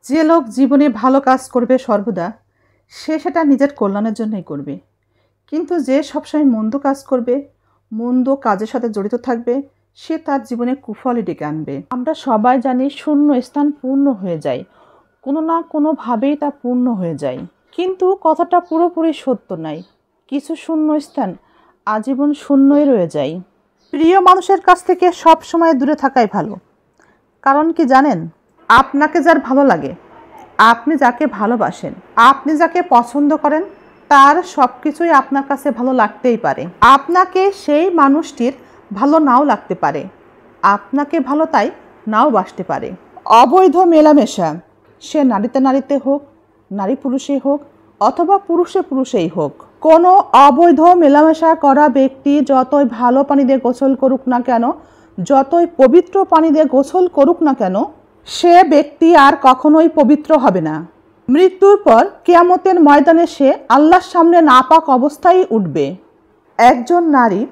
যে লোক জীবনে ভালো কাজ করবে সর্বদা, সে সেটা নিজের কল্যাণের জন্যই করবে। কিন্তু যে সবসময় মন্দ কাজ করবে, মন্দ কাজের সাথে জড়িত থাকবে, সে তার জীবনে কুফলই ডেকে আনবে। আমরা সবাই জানি শূন্য স্থান পূর্ণ হয়ে যায়, কোনো না কোনোভাবেই তা পূর্ণ হয়ে যায়। কিন্তু কথাটা পুরোপুরি সত্য নয়। কিছু শূন্য স্থান আজীবন শূন্যই রয়ে যায়। প্রিয় মানুষের কাছ থেকে সব সময় দূরে থাকাই ভালো। কারণ কি জানেন, আপনাকে যার ভালো লাগে, আপনি যাকে ভালোবাসেন, আপনি যাকে পছন্দ করেন, তার সব কিছুই আপনার কাছে ভালো লাগতেই পারে। আপনাকে সেই মানুষটির ভালো নাও লাগতে পারে, আপনাকে ভালো তাই নাও বাসতে পারে। অবৈধ মেলামেশা, সে নারীতে নারীতে হোক, নারী পুরুষে হোক, অথবা পুরুষে পুরুষেই হোক, কোনো অবৈধ মেলামেশা করা ব্যক্তি যতই ভালো পানি দিয়ে গোসল করুক না কেন, যতই পবিত্র পানি দিয়ে গোসল করুক না কেন, সে ব্যক্তি আর কখনোই পবিত্র হবে না। মৃত্যুর পর কিয়ামতের ময়দানে সে আল্লাহর সামনে নাপাক অবস্থায় উঠবে। একজন নারী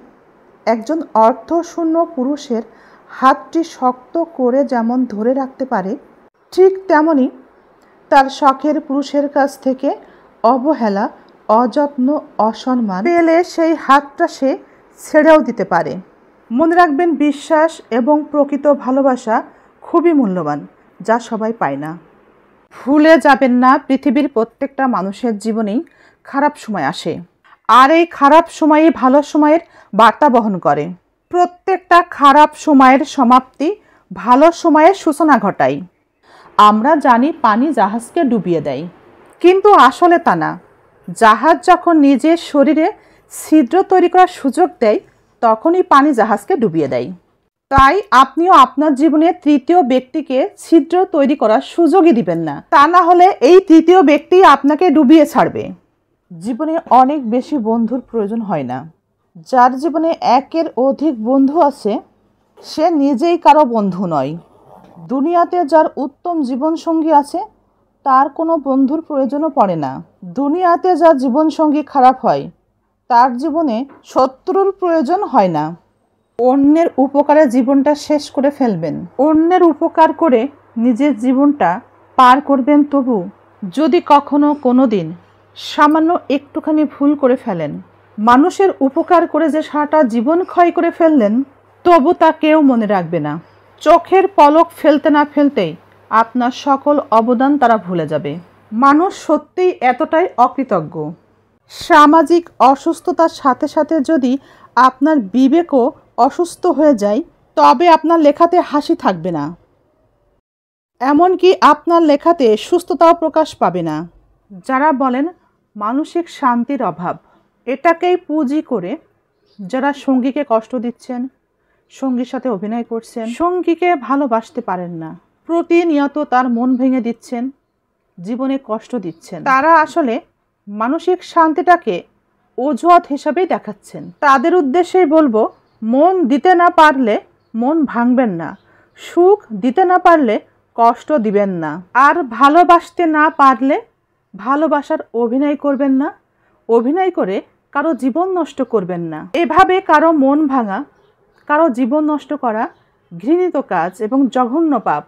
একজন অর্থশূন্য পুরুষের হাতটি শক্ত করে যেমন ধরে রাখতে পারে, ঠিক তেমনি তার শখের পুরুষের কাছ থেকে অবহেলা, অযত্ন, অসম্মান পেলে সেই হাতটা সে ছেড়েও দিতে পারে। মনে রাখবেন, বিশ্বাস এবং প্রকৃত ভালোবাসা খুবই মূল্যবান, যা সবাই পায় না। ভুলে যাবেন না, পৃথিবীর প্রত্যেকটা মানুষের জীবনেই খারাপ সময় আসে, আর এই খারাপ সময়ই ভালো সময়ের বার্তা বহন করে। প্রত্যেকটা খারাপ সময়ের সমাপ্তি ভালো সময়ের সূচনা ঘটায়। আমরা জানি পানি জাহাজকে ডুবিয়ে দেয়, কিন্তু আসলে তা না। জাহাজ যখন নিজের শরীরে ছিদ্র তৈরি করার সুযোগ দেয়, তখনই পানি জাহাজকে ডুবিয়ে দেয়। তাই আপনিও আপনার জীবনে তৃতীয় ব্যক্তিকে ছিদ্র তৈরি করার সুযোগই দিবেন না, তা না হলে এই তৃতীয় ব্যক্তি আপনাকে ডুবিয়ে ছাড়বে। জীবনে অনেক বেশি বন্ধুর প্রয়োজন হয় না। যার জীবনে একের অধিক বন্ধু আছে, সে নিজেই কারো বন্ধু নয়। দুনিয়াতে যার উত্তম জীবনসঙ্গী আছে, তার কোনো বন্ধুর প্রয়োজনও পড়ে না। দুনিয়াতে যার জীবনসঙ্গী খারাপ হয়, তার জীবনে শত্রুর প্রয়োজন হয় না। অন্যের উপকারে জীবনটা শেষ করে ফেলবেন, অন্যের উপকার করে নিজের জীবনটা পার করবেন। তবু যদি কখনো কোনো দিন সামান্য একটুখানি ভুল করে ফেলেন, মানুষের উপকার করে যে সারাটা জীবন ক্ষয় করে ফেললেন, তবু তা কেউ মনে রাখবে না। চোখের পলক ফেলতে না ফেলতেই আপনার সকল অবদান তারা ভুলে যাবে। মানুষ সত্যিই এতটাই অকৃতজ্ঞ। সামাজিক অসুস্থতার সাথে সাথে যদি আপনার বিবেকও অসুস্থ হয়ে যায়, তবে আপনার লেখাতে হাসি থাকবে না, এমনকি আপনার লেখাতে সুস্থতাও প্রকাশ পাবে না। যারা বলেন মানসিক শান্তির অভাব, এটাকেই পুঁজি করে যারা সঙ্গীকে কষ্ট দিচ্ছেন, সঙ্গীর সাথে অভিনয় করছেন, সঙ্গীকে ভালোবাসতে পারেন না, প্রতিনিয়ত তার মন ভেঙে দিচ্ছেন, জীবনে কষ্ট দিচ্ছেন, তারা আসলে মানসিক শান্তিটাকে অজুহাত হিসাবেই দেখাচ্ছেন। তাদের উদ্দেশ্যেই বলবো, মন দিতে না পারলে মন ভাঙবেন না, সুখ দিতে না পারলে কষ্ট দিবেন না, আর ভালোবাসতে না পারলে ভালোবাসার অভিনয় করবেন না, অভিনয় করে কারো জীবন নষ্ট করবেন না। এভাবে কারো মন ভাঙা, কারো জীবন নষ্ট করা ঘৃণিত কাজ এবং জঘন্য পাপ।